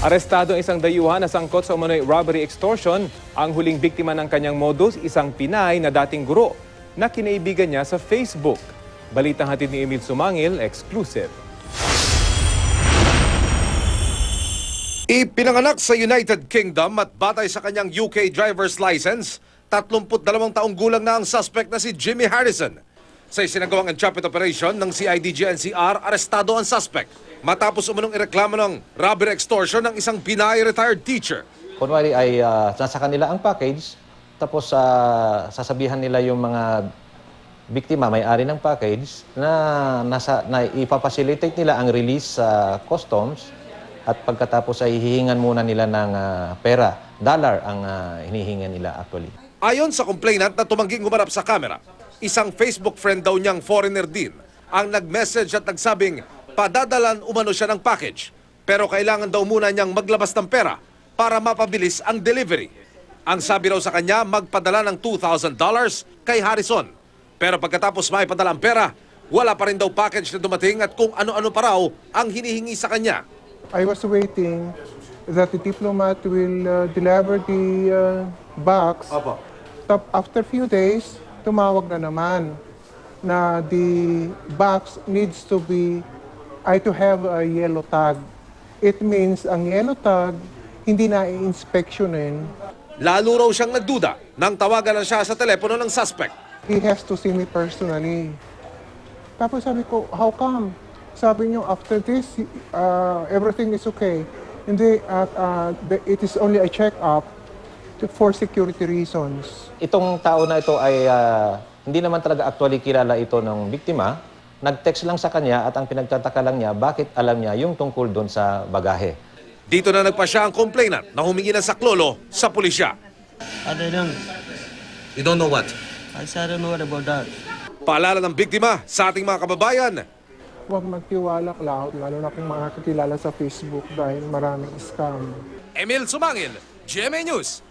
Arestado ang isang dayuhan na sangkot sa umano'y robbery extortion. Ang huling biktima ng kanyang modus, isang Pinay na dating guro na kinaibigan niya sa Facebook. Balitang hatid ni Emil Sumangil, exclusive. Ipinanganak sa United Kingdom at batay sa kanyang UK driver's license, 32 taong gulang na ang suspect na si Jimmy Harrison. Sa isinagawang entrapment operation ng CIDG-NCR, arestado ang suspect matapos umunong ireklamo ng robbery extortion ng isang Pinay retired teacher. Kunwari ay nasa kanila ang package, tapos sasabihan nila yung mga biktima, may-ari ng package, na ipapacilitate nila ang release sa customs at pagkatapos ay hihingan muna nila ng pera, dollar ang hinihingan nila actually. Ayon sa complainant na tumangging humarap sa kamera, isang Facebook friend daw niyang foreigner din ang nag-message at nagsabing padadalan umano siya ng package pero kailangan daw muna niyang maglabas ng pera para mapabilis ang delivery. Ang sabi raw sa kanya magpadala ng $2,000 kay Harrison. Pero pagkatapos maipadala ang pera, wala pa rin daw package na dumating at kung ano-ano pa raw ang hinihingi sa kanya. I was waiting that the diplomat will deliver the box. After few days, tumawag na naman na the box needs to have a yellow tag. It means ang yellow tag hindi na i-inspectionin. Lalo raw siyang nagduda nang tawagan na siya sa telepono ng suspect. He has to see me personally. Tapos sabi ko, how come? Sabi niyo, after this, everything is okay. Hindi, it is only a check-up for security reasons. Itong tao na ito ay hindi naman talaga actually kilala ito ng biktima. Nag-text lang sa kanya at ang pinagtataka lang niya, bakit alam niya yung tungkol doon sa bagahe. Dito na nagpa siya ang complainant na humingi ng saklolo sa pulisya. I don't. You don't know what? I said I don't know what about that. Paalala ng biktima sa ating mga kababayan. Huwag magtiwala cloud, lalo na kung makakilala sa Facebook dahil maraming scam. Emil Sumangil, GMA News.